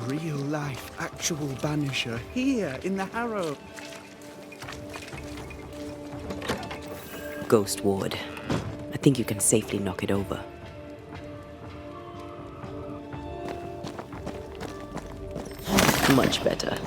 real-life, actual Banisher here in the Harrow. Ghost Ward. I think you can safely knock it over. Much better.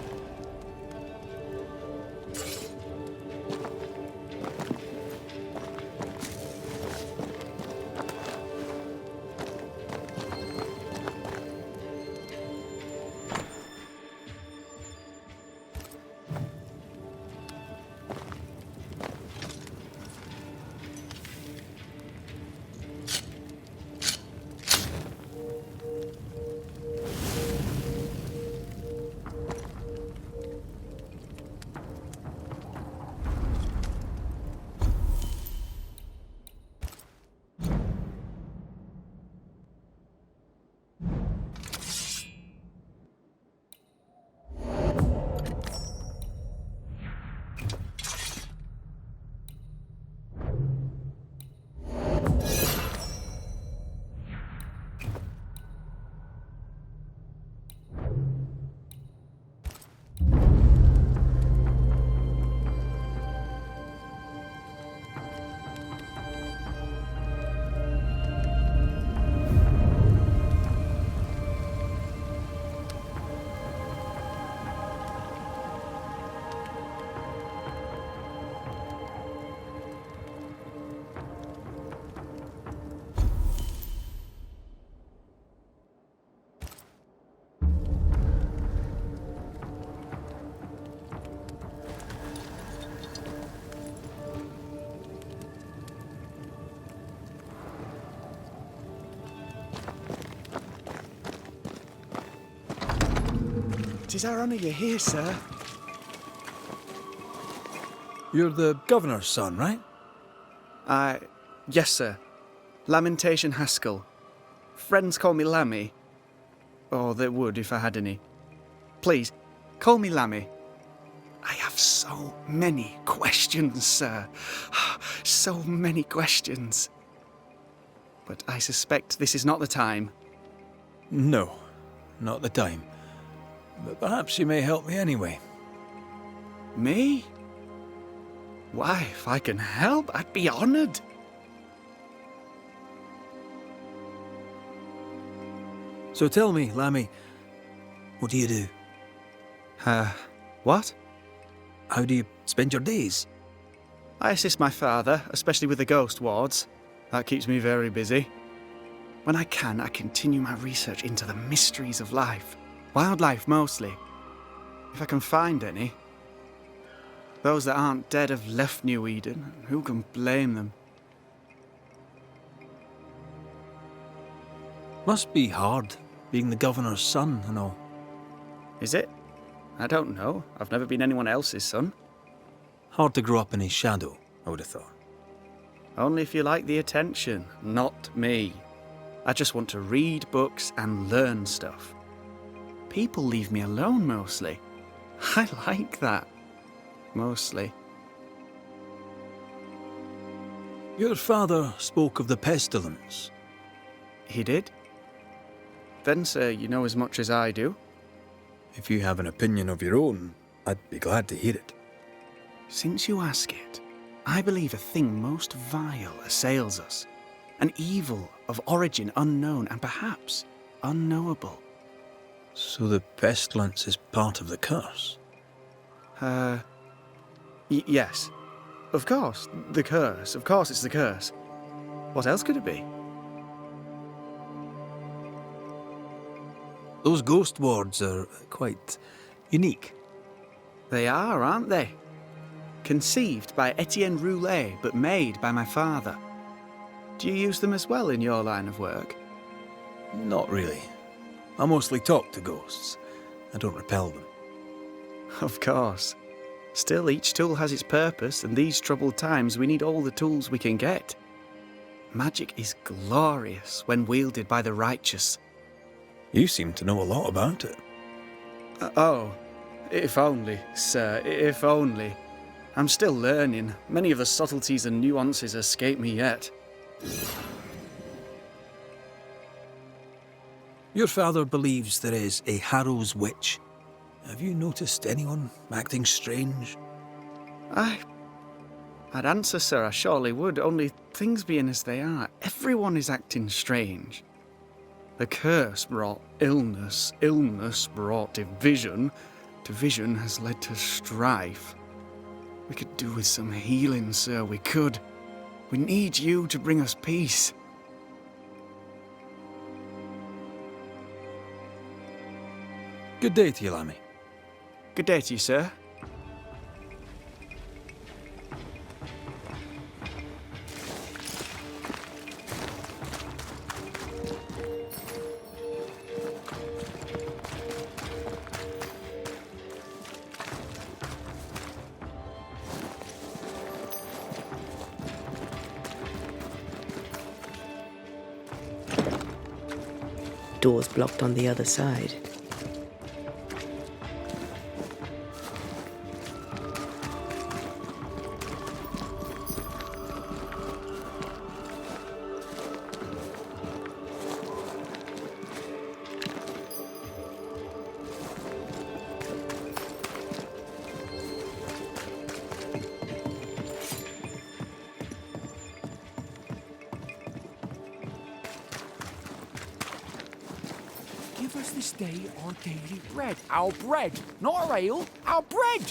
Tis our honour you're here, sir. You're the governor's son, right? Yes, sir. Lamentation Haskell. Friends call me Lammy. Or they would if I had any. Please, call me Lammy. I have so many questions, sir. So many questions. But I suspect this is not the time. No, not the time. But perhaps you may help me anyway. Me? Why, if I can help, I'd be honoured. So tell me, Lammy, what do you do? What? How do you spend your days? I assist my father, especially with the ghost wards. That keeps me very busy. When I can, I continue my research into the mysteries of life. Wildlife, mostly. If I can find any. Those that aren't dead have left New Eden. Who can blame them? Must be hard, being the governor's son and all. Is it? I don't know. I've never been anyone else's son. Hard to grow up in his shadow, I would have thought. Only if you like the attention, not me. I just want to read books and learn stuff. People leave me alone, mostly. I like that. Mostly. Your father spoke of the pestilence. He did? Then, sir, you know as much as I do. If you have an opinion of your own, I'd be glad to hear it. Since you ask it, I believe a thing most vile assails us. An evil of origin unknown and perhaps unknowable. So the pestilence is part of the curse? Yes. Of course, the curse. Of course it's the curse. What else could it be? Those ghost wards are quite unique. They are, aren't they? Conceived by Etienne Roulet, but made by my father. Do you use them as well in your line of work? Not really. I mostly talk to ghosts. I don't repel them. Of course. Still, each tool has its purpose, and these troubled times we need all the tools we can get. Magic is glorious when wielded by the righteous. You seem to know a lot about it. Oh, if only, sir, if only. I'm still learning. Many of the subtleties and nuances escape me yet. Your father believes there is a Harrow's witch. Have you noticed anyone acting strange? I'd answer, sir, I surely would, only things being as they are, everyone is acting strange. The curse brought illness, illness brought division, division has led to strife. We could do with some healing, sir, we could. We need you to bring us peace. Good day to you, Lammy. Good day to you, sir. Door's blocked on the other side. Give us this day our daily bread. Our bread, not our ale, our bread!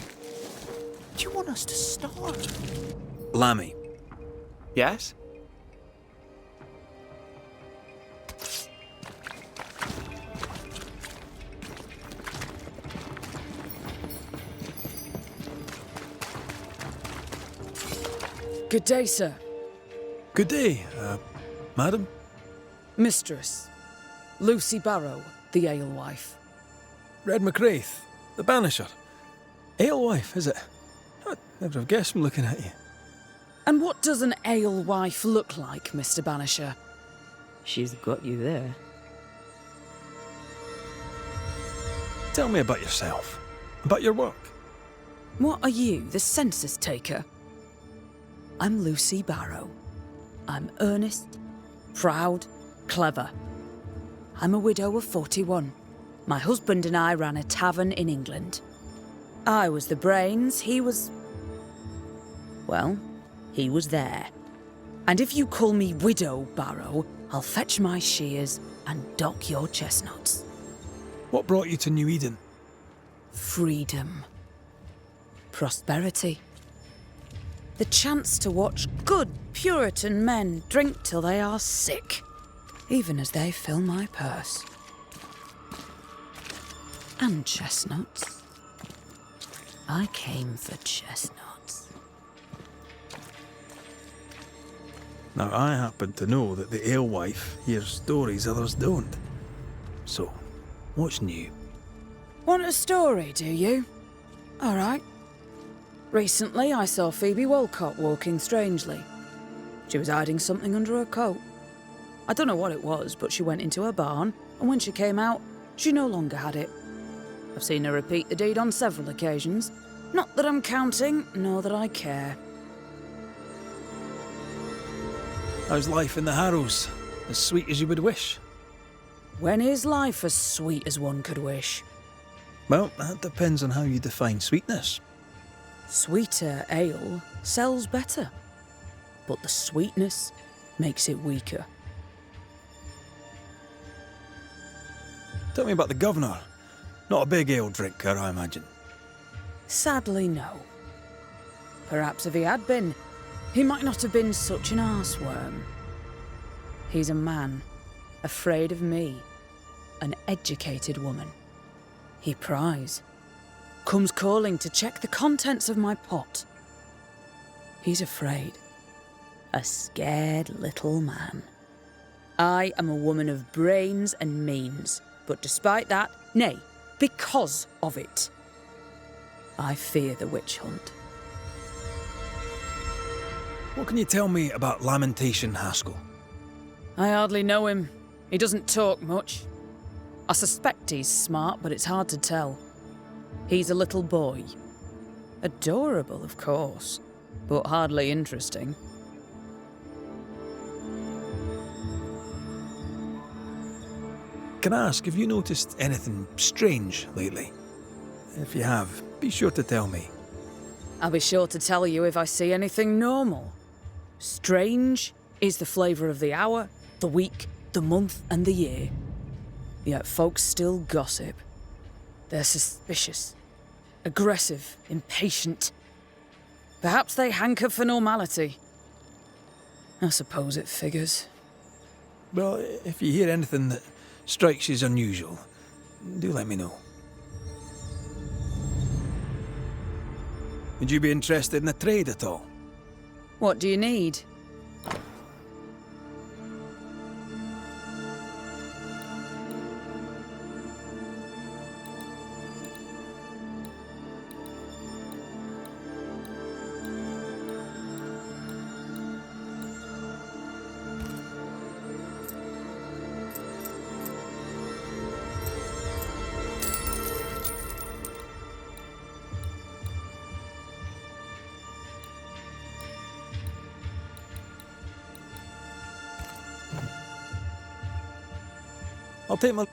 Do you want us to starve? Lammy, Yes? Good day, sir. good day, madam. Mistress. Lucy Barrow, the alewife. Red McCraith, the Banisher. Alewife, is it? I'd never have guessed from looking at you. And what does an alewife look like, Mr. Banisher? She's got you there. Tell me about yourself, about your work. What are you, the census taker? I'm Lucy Barrow. I'm earnest, proud, clever. I'm a widow of 41. My husband and I ran a tavern in England. I was the brains, he was... well, he was there. And if you call me Widow Barrow, I'll fetch my shears and dock your chestnuts. What brought you to New Eden? Freedom. Prosperity. The chance to watch good Puritan men drink till they are sick, even as they fill my purse. And chestnuts. I came for chestnuts. Now, I happen to know that the alewife hears stories others don't. So, what's new? Want a story, do you? All right. Recently, I saw Phoebe Walcott walking strangely. She was hiding something under her coat. I don't know what it was, but she went into her barn, and when she came out, she no longer had it. I've seen her repeat the deed on several occasions. Not that I'm counting, nor that I care. How's life in the Harrows? As sweet as you would wish? When is life as sweet as one could wish? Well, that depends on how you define sweetness. Sweeter ale sells better, but the sweetness makes it weaker. Tell me about the governor. Not a big ale drinker, I imagine. Sadly, no. Perhaps if he had been, he might not have been such an arseworm. He's a man, afraid of me, an educated woman. He pries, comes calling to check the contents of my pot. He's afraid, a scared little man. I am a woman of brains and means, but despite that, nay, because of it, I fear the witch hunt. What can you tell me about Lamentation Haskell? I hardly know him. He doesn't talk much. I suspect he's smart, but it's hard to tell. He's a little boy. Adorable, of course, but hardly interesting. Can I ask, have you noticed anything strange lately? If you have, be sure to tell me. I'll be sure to tell you if I see anything normal. Strange is the flavour of the hour, the week, the month, and the year. Yet folks still gossip. They're suspicious, aggressive, impatient. Perhaps they hanker for normality. I suppose it figures. Well, if you hear anything that strikes you as unusual, do let me know. Would you be interested in a trade at all? What do you need? I'll take my...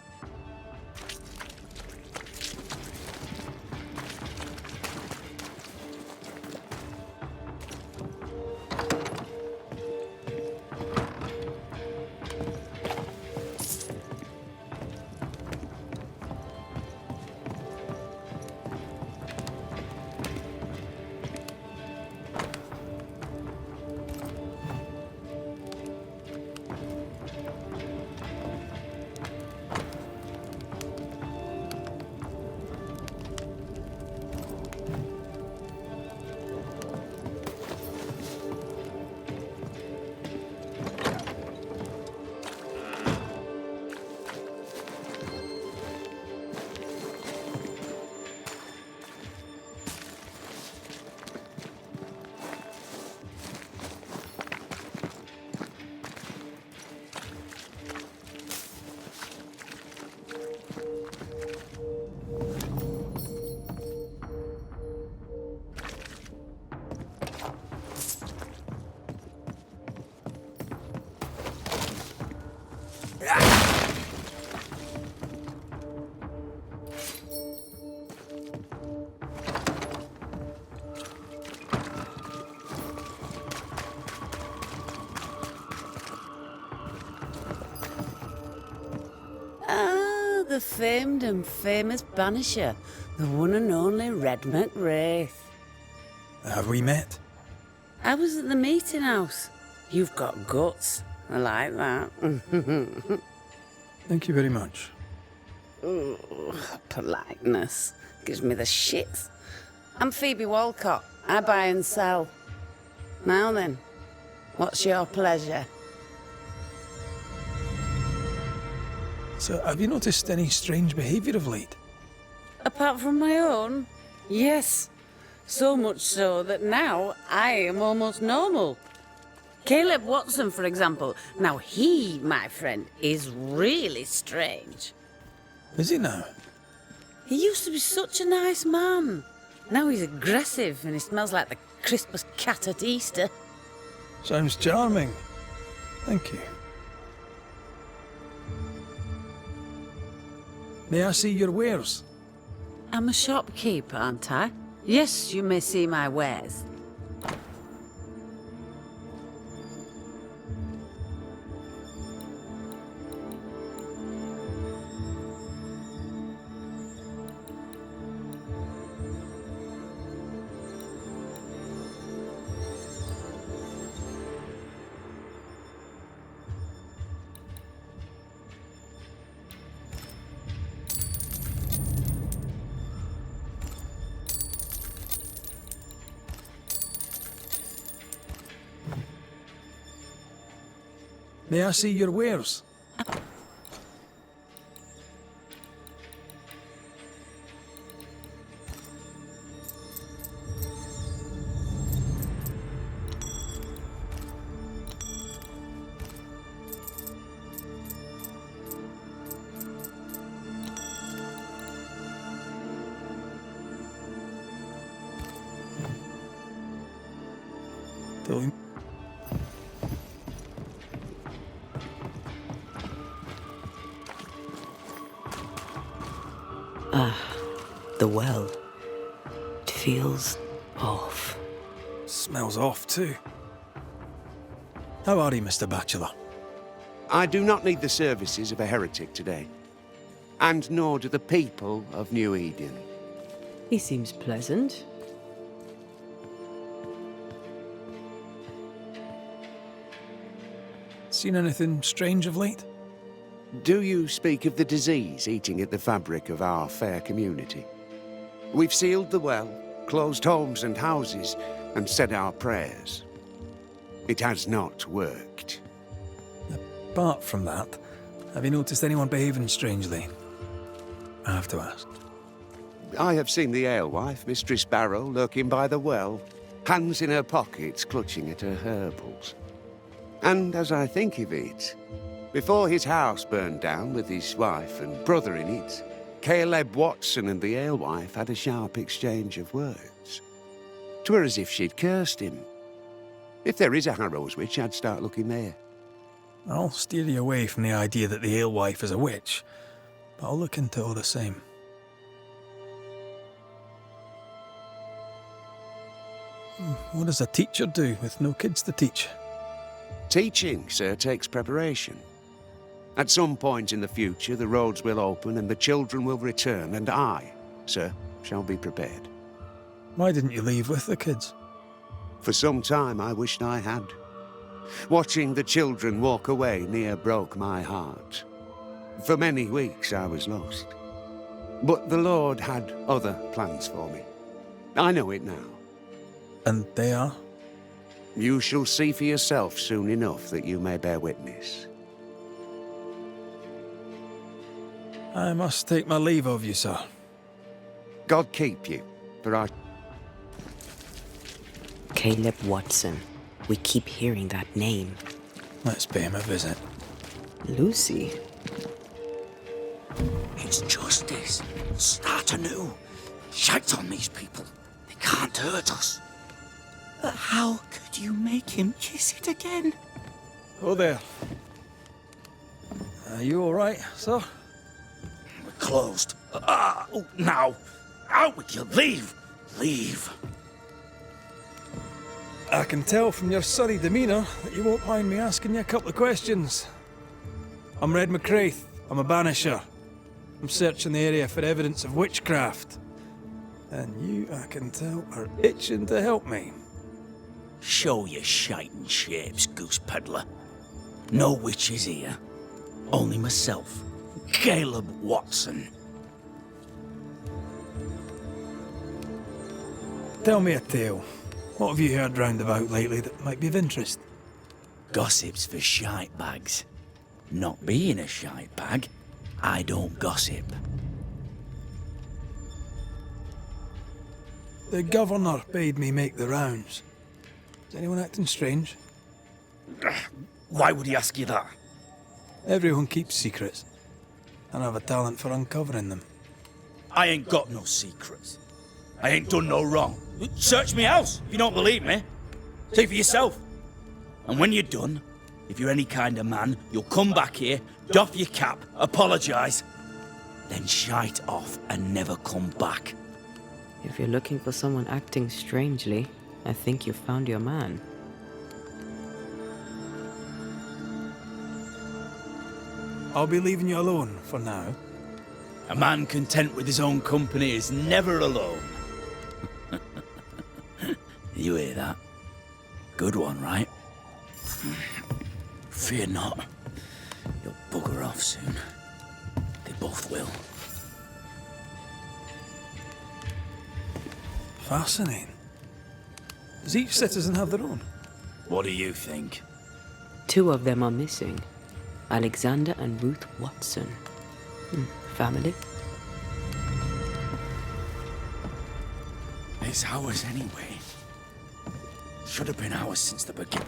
The famed and famous Banisher, the one and only Red McWraith. Have we met? I was at the meeting house. You've got guts. I like that. Thank you very much. Ooh, politeness gives me the shits. I'm Phoebe Walcott. I buy and sell. Now then, what's your pleasure? So, have you noticed any strange behaviour of late? Apart from my own? Yes. So much so that now I am almost normal. Caleb Watson, for example. Now he, my friend, is really strange. Is he now? He used to be such a nice man. Now he's aggressive and he smells like the crispest cat at Easter. Sounds charming. Thank you. May I see your wares? I'm a shopkeeper, aren't I? Yes, you may see my wares. May I see your wares? Tell The well. It feels off. Smells off, too. How are you, Mr. Bachelor? I do not need the services of a heretic today. And nor do the people of New Eden. He seems pleasant. Seen anything strange of late? Do you speak of the disease eating at the fabric of our fair community? We've sealed the well, closed homes and houses, and said our prayers. It has not worked. Apart from that, have you noticed anyone behaving strangely? I have to ask. I have seen the alewife, Mistress Barrow, lurking by the well, hands in her pockets, clutching at her herbals. And as I think of it, before his house burned down with his wife and brother in it, Caleb Watson and the alewife had a sharp exchange of words. 'Twere as if she'd cursed him. If there is a Harrow's witch, I'd start looking there. I'll steer you away from the idea that the alewife is a witch, but I'll look into it all the same. What does a teacher do with no kids to teach? Teaching, sir, takes preparation. At some point in the future, the roads will open and the children will return, and I, sir, shall be prepared. Why didn't you leave with the kids? For some time, I wished I had. Watching the children walk away near broke my heart. For many weeks, I was lost. But the Lord had other plans for me. I know it now. And they are? You shall see for yourself soon enough that you may bear witness. I must take my leave of you, sir. God keep you, for I... Caleb Watson. We keep hearing that name. Let's pay him a visit. Lucy. It's justice. Start anew. Shite on these people. They can't hurt us. But how could you make him kiss it again? Oh, there. Are you all right, sir? We're closed. Now. Out with you. Leave. Leave. I can tell from your sunny demeanour that you won't mind me asking you a couple of questions. I'm Red McCraith. I'm a Banisher. I'm searching the area for evidence of witchcraft. And you, I can tell, are itching to help me. Show your shiting shapes, goose peddler. No witches here. Only myself, Caleb Watson. Tell me a tale. What have you heard round about lately that might be of interest? Gossip's for shite bags. Not being a shite bag, I don't gossip. The governor bade me make the rounds. Is anyone acting strange? Why would he ask you that? Everyone keeps secrets, and I have a talent for uncovering them. I ain't got no secrets. I ain't done no wrong. Search me house if you don't believe me. See for yourself. And when you're done, if you're any kind of man, you'll come back here, doff your cap, apologise, then shite off and never come back. If you're looking for someone acting strangely, I think you've found your man. I'll be leaving you alone for now. A man content with his own company is never alone. You hear that? Good one, right? Fear not. You'll bugger off soon. They both will. Fascinating. Does each citizen have their own? What do you think? 2 of them are missing. Alexander and Ruth Watson. Family? It's ours anyway. Should have been ours since the beginning.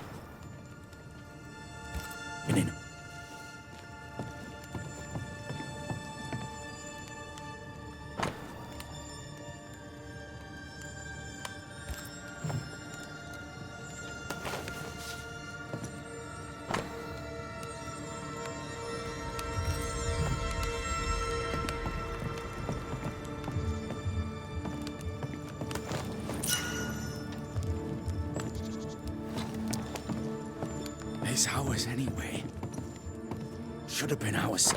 It's ours anyway. Should have been ours.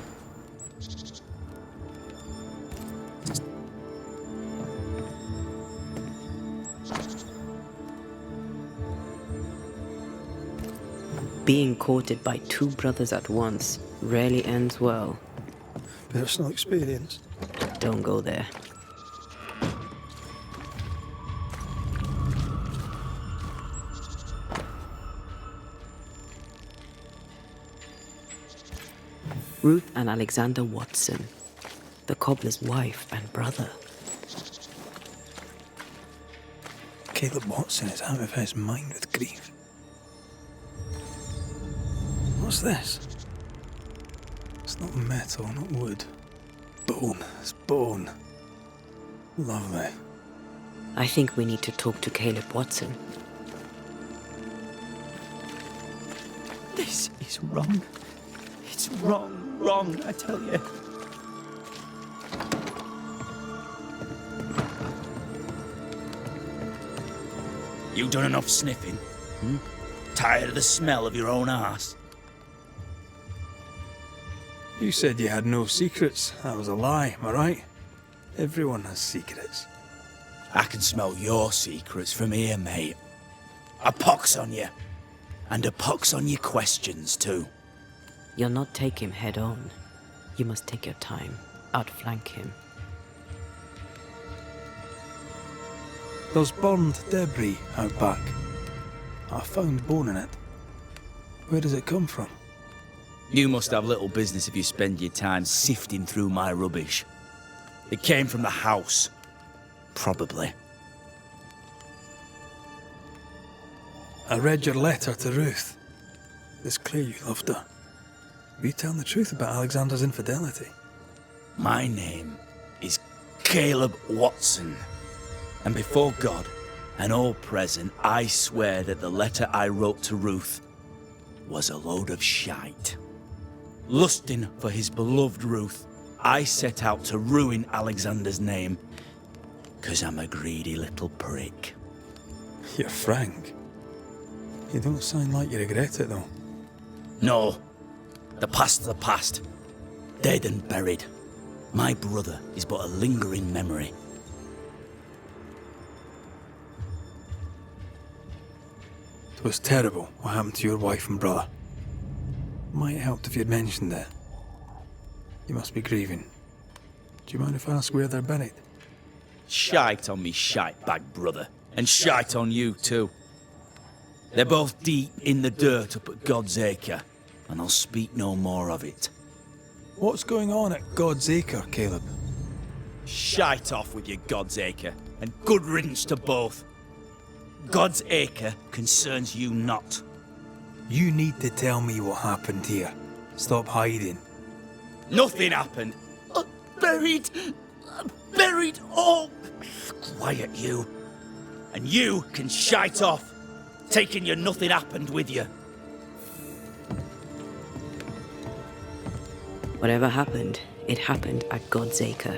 Being courted by two brothers at once rarely ends well. Personal experience. Don't go there. Ruth and Alexander Watson, the cobbler's wife and brother. Caleb Watson is out of his mind with grief. What's this? It's not metal, not wood. Bone. It's bone. Lovely. I think we need to talk to Caleb Watson. This is wrong. It's wrong, I tell you. You done enough sniffing? Tired of the smell of your own arse? You said you had no secrets. That was a lie, am I right? Everyone has secrets. I can smell your secrets from here, mate. A pox on you. And a pox on your questions, too. You'll not take him head on. You must take your time, outflank him. There's burned debris out back. I found bone in it. Where does it come from? You must have little business if you spend your time sifting through my rubbish. It came from the house. Probably. I read your letter to Ruth. It's clear you loved her. Are you telling the truth about Alexander's infidelity? My name is Caleb Watson. And before God and all present, I swear that the letter I wrote to Ruth was a load of shite. Lusting for his beloved Ruth, I set out to ruin Alexander's name, 'cause I'm a greedy little prick. You're frank. You don't sound like you regret it, though. No, the past's the past. Dead and buried. My brother is but a lingering memory. It was terrible what happened to your wife and brother. Might help if you'd mentioned it. You must be grieving. Do you mind if I ask where they're buried? Shite on me shite bag brother, and shite on you too. They're both deep in the dirt up at God's Acre, and I'll speak no more of it. What's going on at God's Acre, Caleb? Shite off with your God's Acre, and good riddance to both. God's Acre concerns you not. You need to tell me what happened here. Stop hiding. Nothing happened. Buried. Oh, quiet you. And you can shite off, taking your nothing happened with you. Whatever happened, it happened at God's Acre.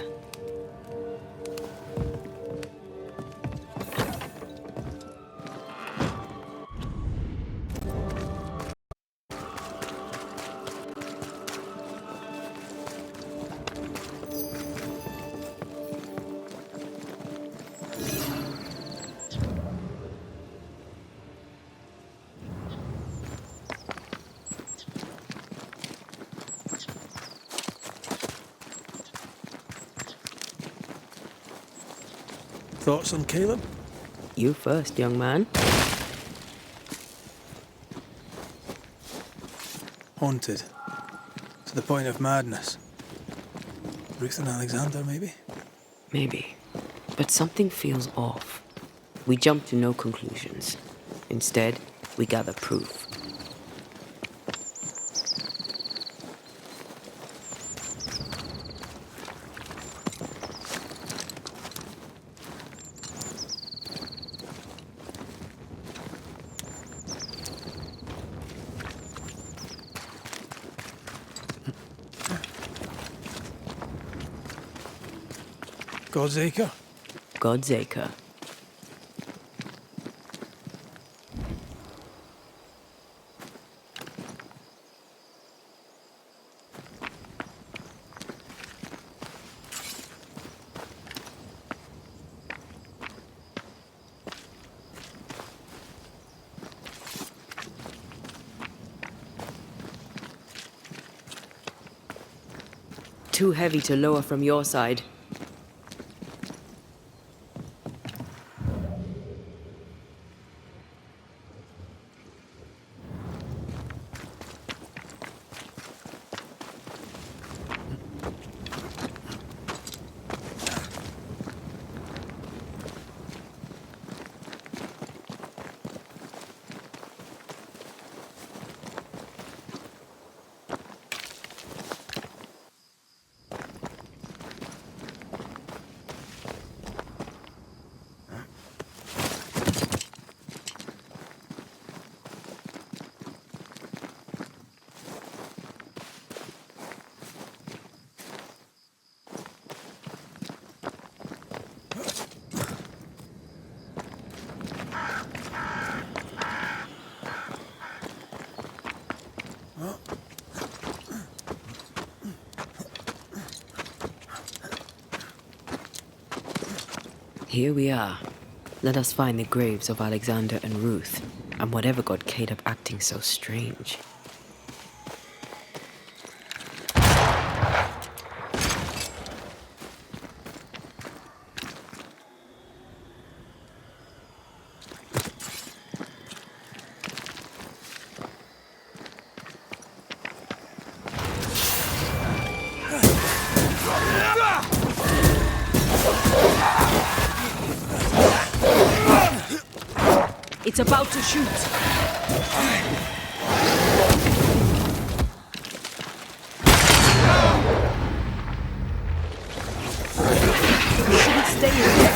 Thoughts on Caleb? You first, young man. Haunted. To the point of madness. Ruth and Alexander, maybe? Maybe. But something feels off. We jump to no conclusions. Instead, we gather proof. God's Acre? God's Acre. too heavy to lower from your side. Here we are. Let us find the graves of Alexander and Ruth, and whatever got Caleb acting so strange. It's about to shoot. You shouldn't stay here.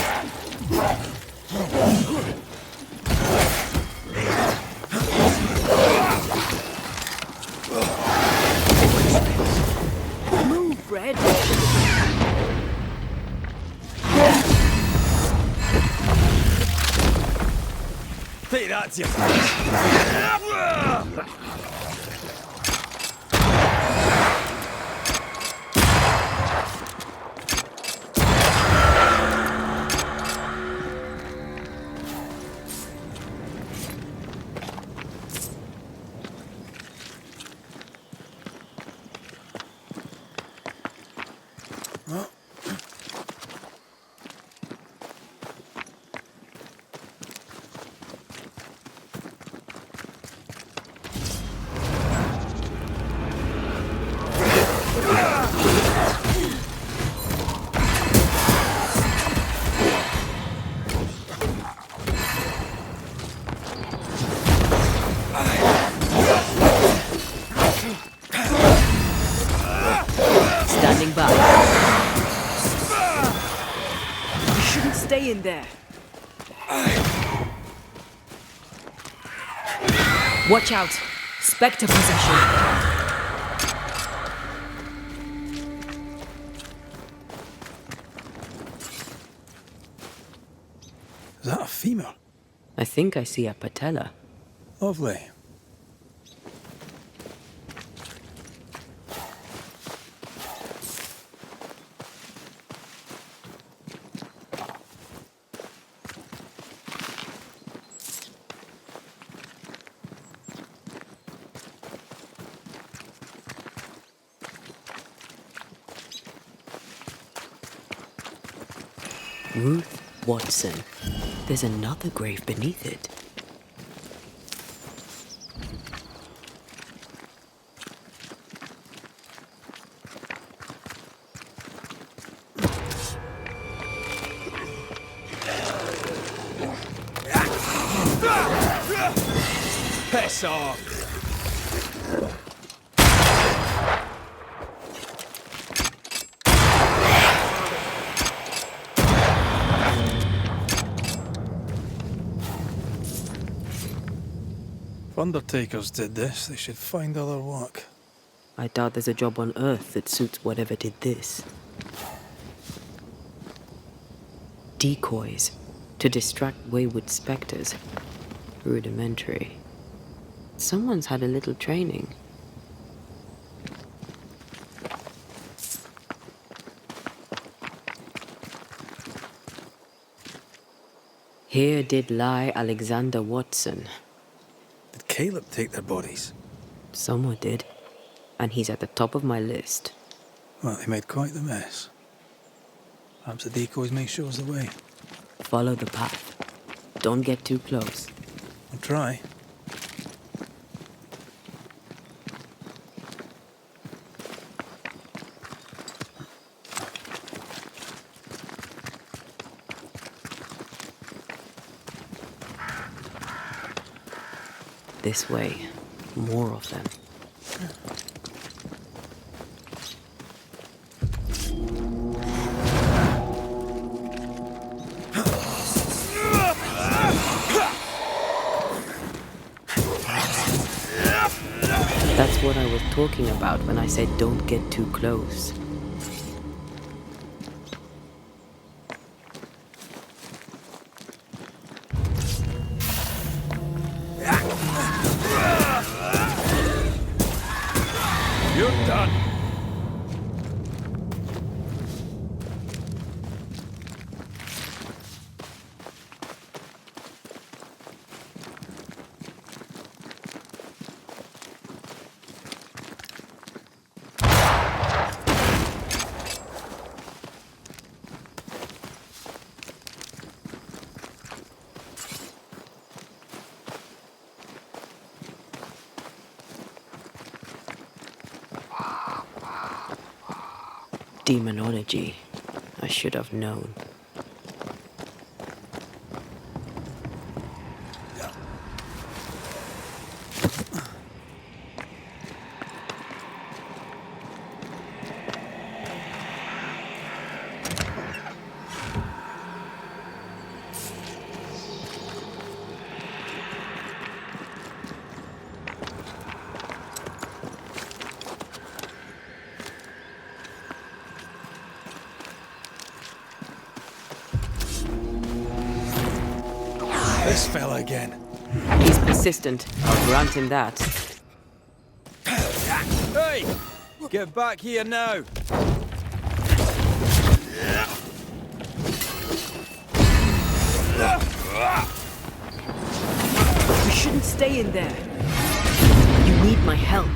Move, Red. Take that to your face. Standing by. You shouldn't stay in there. Watch out. Spectre possession. Is that a femur? I think I see a patella. Lovely. Ruth Watson. There's another grave beneath it. Piss off! If undertakers did this, they should find other work. I doubt there's a job on Earth that suits whatever did this. Decoys to distract wayward specters. Rudimentary. Someone's had a little training. Here did lie Alexander Watson. Did Caleb take their bodies? Someone did, and he's at the top of my list. Well, they made quite the mess. Perhaps the decoys may show us the way. Follow the path. Don't get too close. I'll try. This way. More of them. That's what I was talking about when I said don't get too close. You're done. Demonology. I should have known. This fella again. He's persistent. I'll grant him that. Hey! Get back here now! You shouldn't stay in there. You need my help.